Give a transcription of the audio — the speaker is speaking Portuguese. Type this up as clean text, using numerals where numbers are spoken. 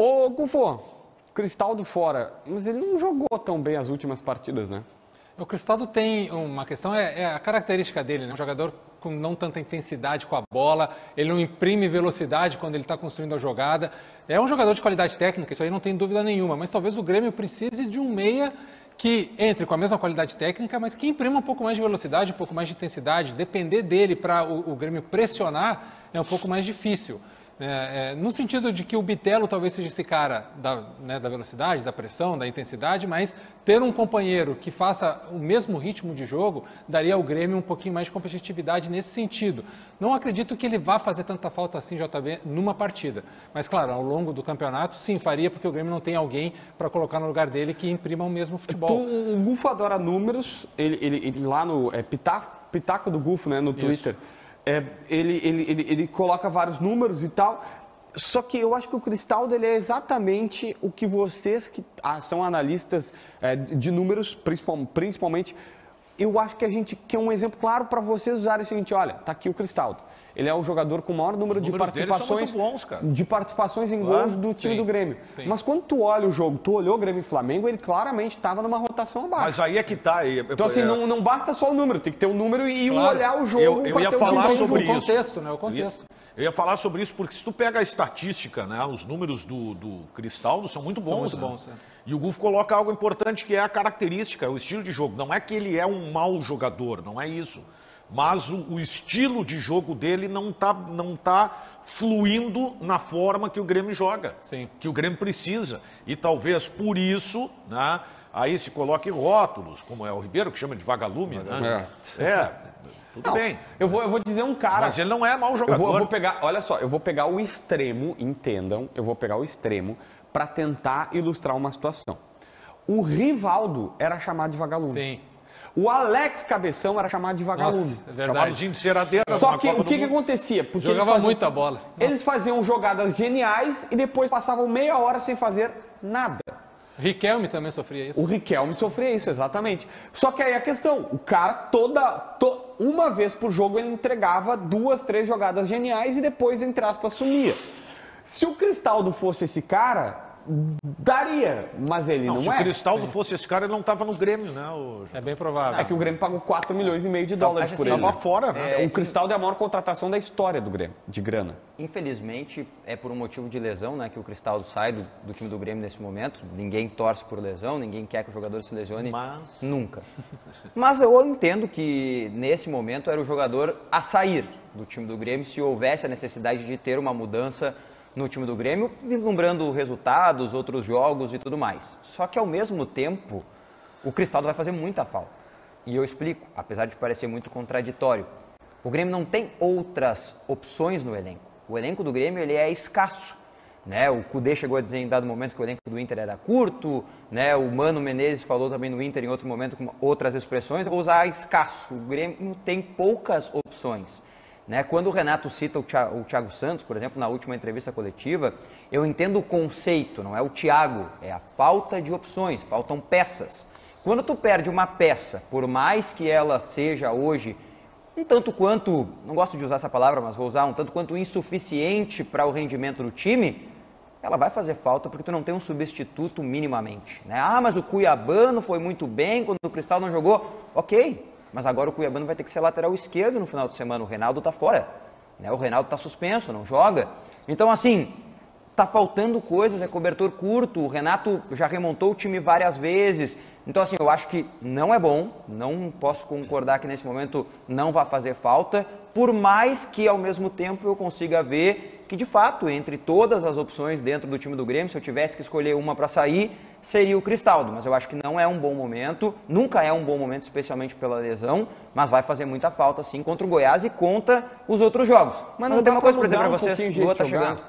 Ô, Gufo, Cristaldo fora, mas ele não jogou tão bem as últimas partidas, né? O Cristaldo tem uma questão, é a característica dele, né? Um jogador com não tanta intensidade com a bola, ele não imprime velocidade quando ele está construindo a jogada. É um jogador de qualidade técnica, isso aí não tem dúvida nenhuma, mas talvez o Grêmio precise de um meia que entre com a mesma qualidade técnica, mas que imprima um pouco mais de velocidade, um pouco mais de intensidade. Depender dele para o Grêmio pressionar é um pouco mais difícil. No sentido de que o Bitelo talvez seja esse cara da velocidade, da pressão, da intensidade, mas ter um companheiro que faça o mesmo ritmo de jogo daria ao Grêmio um pouquinho mais de competitividade nesse sentido. Não acredito que ele vá fazer tanta falta assim, JB, numa partida. Mas, claro, ao longo do campeonato, sim, faria, porque o Grêmio não tem alguém para colocar no lugar dele que imprima o mesmo futebol. O Gufo adora números, ele lá no Pitaco do Gufo, né, no Twitter. Ele coloca vários números e tal, só que eu acho que o Cristaldo ele é exatamente o que vocês que são analistas de números, principalmente, eu acho que é um exemplo claro para vocês usarem o seguinte, olha, tá aqui o Cristaldo. Ele é o jogador com o maior número de participações em gols do time do Grêmio. Sim. Mas quando tu olha o jogo, tu olhou o Grêmio e Flamengo, ele claramente estava numa rotação abaixo. Mas aí é que tá. Então assim, não basta só o número, tem que ter um número e olhar o jogo. Eu ia falar sobre isso. O contexto, né? O contexto. Eu ia falar sobre isso porque se tu pega a estatística, né, os números do Cristaldo são muito bons. E o Gufo coloca algo importante que é a característica, o estilo de jogo. Não é que ele é um mau jogador, não é isso. Mas o estilo de jogo dele não tá fluindo na forma que o Grêmio joga, que o Grêmio precisa. E talvez por isso, né, aí se coloque rótulos, como é o Ribeiro, que chama de vagalume, né? Tudo bem. Eu vou dizer um cara... Mas ele não é mau jogador. Eu vou pegar, olha só, eu vou pegar o extremo, entendam, eu vou pegar o extremo para tentar ilustrar uma situação. O Rivaldo era chamado de vagalume. Sim. O Alex Cabeção era chamado de vagalume. Chamadozinho de ceradeira. Só que o que acontecia? Porque jogava muita bola. Eles faziam jogadas geniais e depois passavam meia hora sem fazer nada. Riquelme também sofria isso. O Riquelme sofria isso, exatamente. Só que aí a questão, o cara uma vez por jogo ele entregava 2, 3 jogadas geniais e depois, entre aspas, sumia. Se o Cristaldo fosse esse cara... daria, mas ele não é. Se o Cristaldo fosse esse cara, ele não estava no Grêmio, né? É bem provável. É que o Grêmio pagou 4,5 milhões de dólares por ele. Estava fora, né? O Cristaldo é a maior contratação da história do Grêmio, de grana. Infelizmente, é por um motivo de lesão, né, que o Cristaldo sai do time do Grêmio nesse momento. Ninguém torce por lesão, ninguém quer que o jogador se lesione. Nunca. Mas eu entendo que, nesse momento, era o jogador a sair do time do Grêmio se houvesse a necessidade de ter uma mudança no time do Grêmio, vislumbrando resultados, outros jogos e tudo mais. Só que, ao mesmo tempo, o Cristaldo vai fazer muita falta. E eu explico, apesar de parecer muito contraditório. O Grêmio não tem outras opções no elenco. O elenco do Grêmio ele é escasso. Né? O Cudê chegou a dizer em dado momento que o elenco do Inter era curto, né? O Mano Menezes falou também no Inter em outro momento com outras expressões. Eu vou usar escasso. O Grêmio tem poucas opções. Né? Quando o Renato cita o Thiago Santos, por exemplo, na última entrevista coletiva, eu entendo o conceito, não é o Thiago, é a falta de opções, faltam peças. Quando tu perde uma peça, por mais que ela seja hoje um tanto quanto, não gosto de usar essa palavra, mas vou usar, um tanto quanto insuficiente para o rendimento do time, ela vai fazer falta porque tu não tem um substituto minimamente. Né? Ah, mas o Cuiabano foi muito bem quando o Cristal não jogou. Ok. Mas agora o Cuiabano vai ter que ser lateral esquerdo no final de semana. O Reinaldo está fora. Né? O Reinaldo está suspenso, não joga. Então, assim, está faltando coisas, é cobertor curto. O Renato já remontou o time várias vezes. Então, assim, eu acho que não é bom. Não posso concordar que nesse momento não vai fazer falta. Por mais que, ao mesmo tempo, eu consiga ver que, de fato, entre todas as opções dentro do time do Grêmio, se eu tivesse que escolher uma para sair, seria o Cristaldo. Mas eu acho que não é um bom momento, nunca é um bom momento, especialmente pela lesão, mas vai fazer muita falta, sim, contra o Goiás e contra os outros jogos. Mas não tem uma coisa para dizer para vocês, o Lua tá chegando.